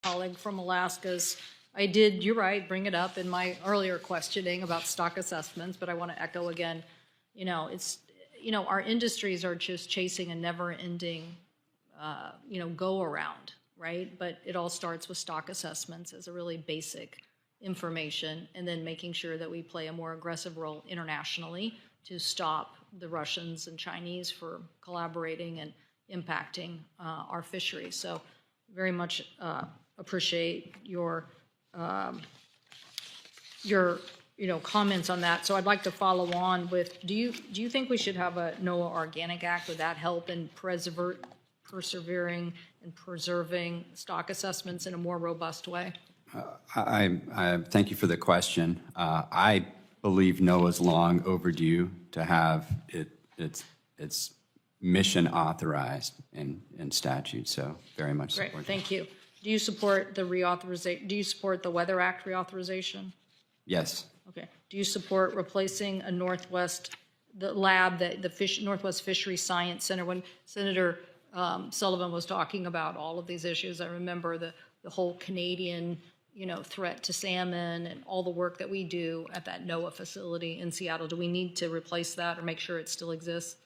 colleague from Alaska's. I did, you're right, bring it up in my earlier questioning about stock assessments, but I want to echo again, our industries are just chasing a never-ending, go-around, right? But it all starts with stock assessments as a really basic information, and then making sure that we play a more aggressive role internationally to stop the Russians and Chinese for collaborating and impacting our fisheries. So very much appreciate your comments on that. So I'd like to follow on with, do you think we should have a NOAA Organic Act? Would that help in persevering and preserving stock assessments in a more robust way? I thank you for the question. I believe NOAA's long overdue to have its mission authorized in statute. So very much support. Great, thank you. Do you support the reauthorization? Do you support the Weather Act reauthorization? Yes. Okay. Do you support replacing a Northwest Fishery Science Center? When Senator Sullivan was talking about all of these issues, I remember the whole Canadian threat to salmon and all the work that we do at that NOAA facility in Seattle. Do we need to replace that or make sure it still exists?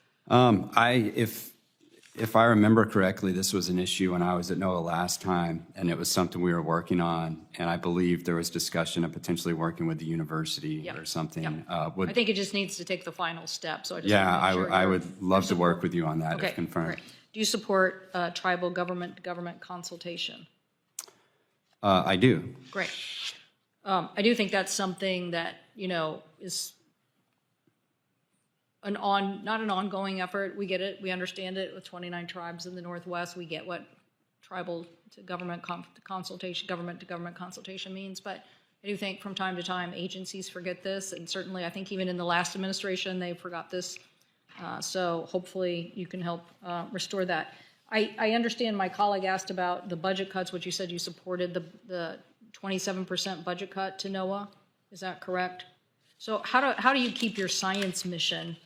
If I remember correctly, this was an issue when I was at NOAA last time, and it was something we were working on, and I believe there was discussion of potentially working with the university or something. Yep. I think it just needs to take the final step. So I would love to work with you on that if confirmed. Great. Do you support tribal government consultation? I do. Great. I do think that's something that is not an ongoing effort. We get it. We understand it with 29 tribes in the Northwest. We get what tribal to government consultation means. But I do think from time to time agencies forget this, and certainly I think even in the last administration they forgot this. So hopefully you can help restore that. I understand my colleague asked about the budget cuts, which you said you supported the 27% budget cut to NOAA. Is that correct? So how do you keep your science mission,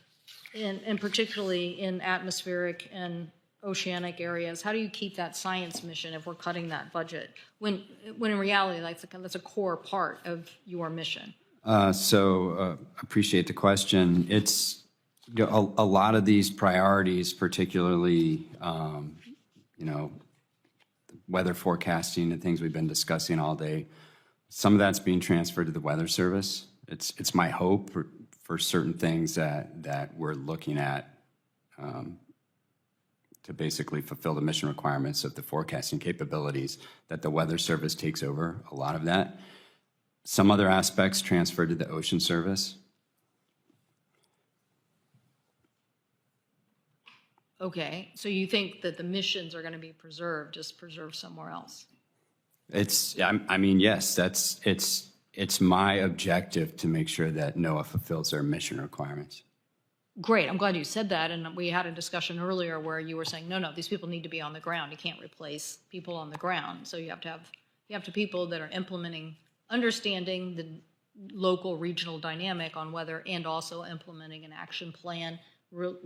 and particularly in atmospheric and oceanic areas, how do you keep that science mission if we're cutting that budget when in reality that's a core part of your mission? Appreciate the question. It's a lot of these priorities, particularly weather forecasting and things we've been discussing all day. Some of that's being transferred to the Weather Service. It's my hope for certain things that we're looking at to basically fulfill the mission requirements of the forecasting capabilities, that the Weather Service takes over a lot of that. Some other aspects transferred to the Ocean Service. Okay, so you think that the missions are going to be preserved, just preserved somewhere else? Yes, it's my objective to make sure that NOAA fulfills their mission requirements. Great, I'm glad you said that, and we had a discussion earlier where you were saying, no, these people need to be on the ground. You can't replace people on the ground, so you have to people that are implementing, understanding the local regional dynamic on weather, and also implementing an action plan,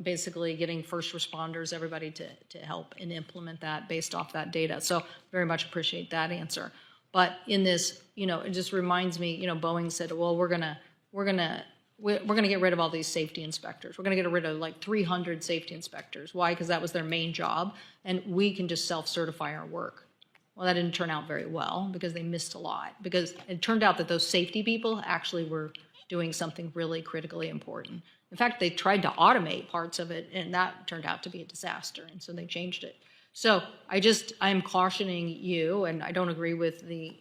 basically getting first responders, everybody to help and implement that based off that data. So very much appreciate that answer. But in this, it just reminds me, Boeing said, well, we're gonna get rid of all these safety inspectors. We're gonna get rid of like 300 safety inspectors. Why? Because that was their main job, and we can just self-certify our work. Well, that didn't turn out very well because they missed a lot. Because it turned out that those safety people actually were doing something really critically important. In fact, they tried to automate parts of it, and that turned out to be a disaster, and so they changed it. So I'm cautioning you, and I don't agree with the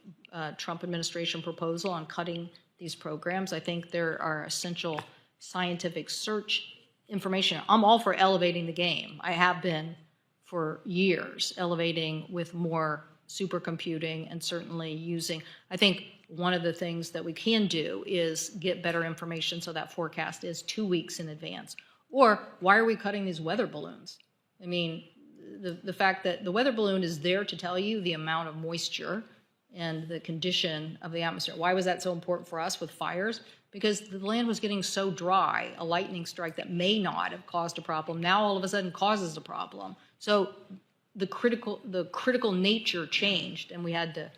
Trump administration proposal on cutting these programs. I think there are essential scientific search information. I'm all for elevating the game. I have been for years, elevating with more supercomputing and certainly using, I think one of the things that we can do is get better information so that forecast is 2 weeks in advance. Or why are we cutting these weather balloons? I mean, the fact that the weather balloon is there to tell you the amount of moisture and the condition of the atmosphere. Why was that so important for us with fires? Because the land was getting so dry, a lightning strike that may not have caused a problem now all of a sudden causes a problem. So the critical nature changed, and we had to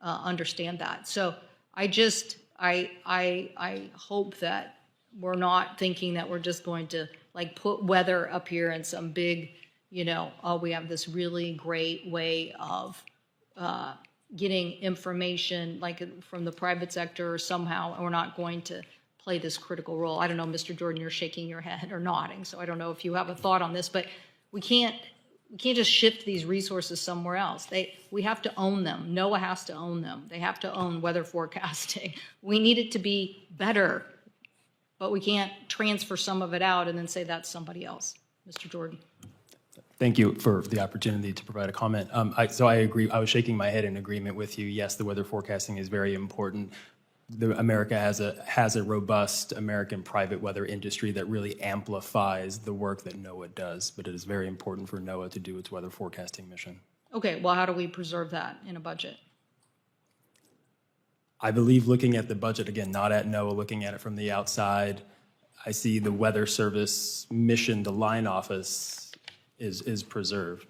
understand that. So I hope that we're not thinking that we're just going to like put weather up here in some big, oh, we have this really great way of getting information like from the private sector or somehow, and we're not going to play this critical role. I don't know, Mr. Jordan, you're shaking your head or nodding, so I don't know if you have a thought on this, but we can't just shift these resources somewhere else. We have to own them. NOAA has to own them. They have to own weather forecasting. We need it to be better, but we can't transfer some of it out and then say that's somebody else. Mr. Jordan. Thank you for the opportunity to provide a comment. So I agree. I was shaking my head in agreement with you. Yes, the weather forecasting is very important. America has a robust American private weather industry that really amplifies the work that NOAA does, but it is very important for NOAA to do its weather forecasting mission. Okay, well, how do we preserve that in a budget? I believe looking at the budget, again, not at NOAA, looking at it from the outside, I see the Weather Service mission, the line office, is preserved.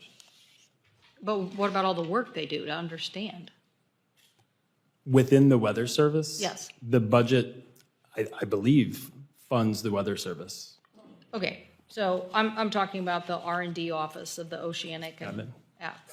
But what about all the work they do to understand? Within the Weather Service? Yes. The budget, I believe, funds the Weather Service. Okay, so I'm talking about the R&D office of the Oceanic and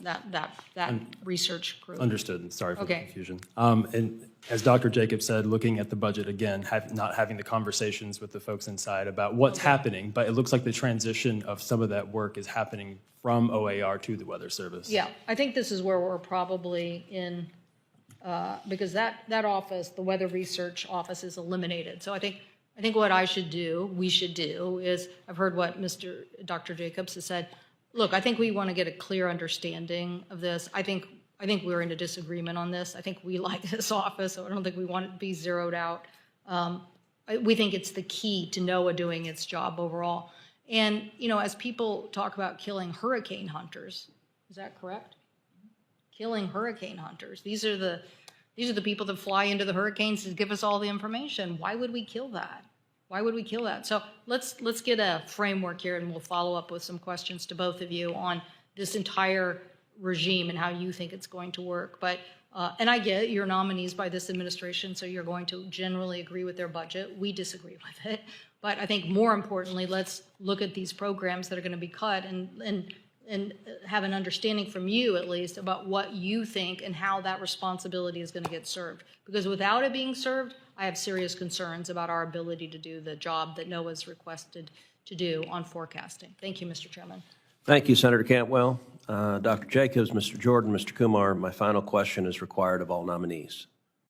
that research group. Understood. Sorry for the Okay. confusion. And as Dr. Jacobs said, looking at the budget again, not having the conversations with the folks inside about what's happening, but it looks like the transition of some of that work is happening from OAR to the Weather Service. Yeah, I think this is where we're probably in, because that office, the Weather Research Office, is eliminated. So I think what we should do is, I've heard what Dr. Jacobs has said. Look, I think we want to get a clear understanding of this. I think we're in a disagreement on this. I think we like this office, so I don't think we want it to be zeroed out. We think it's the key to NOAA doing its job overall. And, as people talk about killing hurricane hunters, is that correct? Killing hurricane hunters. These are the people that fly into the hurricanes to give us all the information. Why would we kill that? Why would we kill that? So let's get a framework here, and we'll follow up with some questions to both of you on this entire regime and how you think it's going to work. But and I get your nominees by this administration, so you're going to generally agree with their budget. We disagree with it. But I think more importantly, let's look at these programs that are going to be cut and have an understanding from you, at least, about what you think and how that responsibility is going to get served. Because without it being served, I have serious concerns about our ability to do the job that NOAA's requested to do on forecasting. Thank you, Mr. Chairman. Thank you, Senator Cantwell. Dr. Jacobs, Mr. Jordan, Mr. Kumar, my final question is required of all nominees.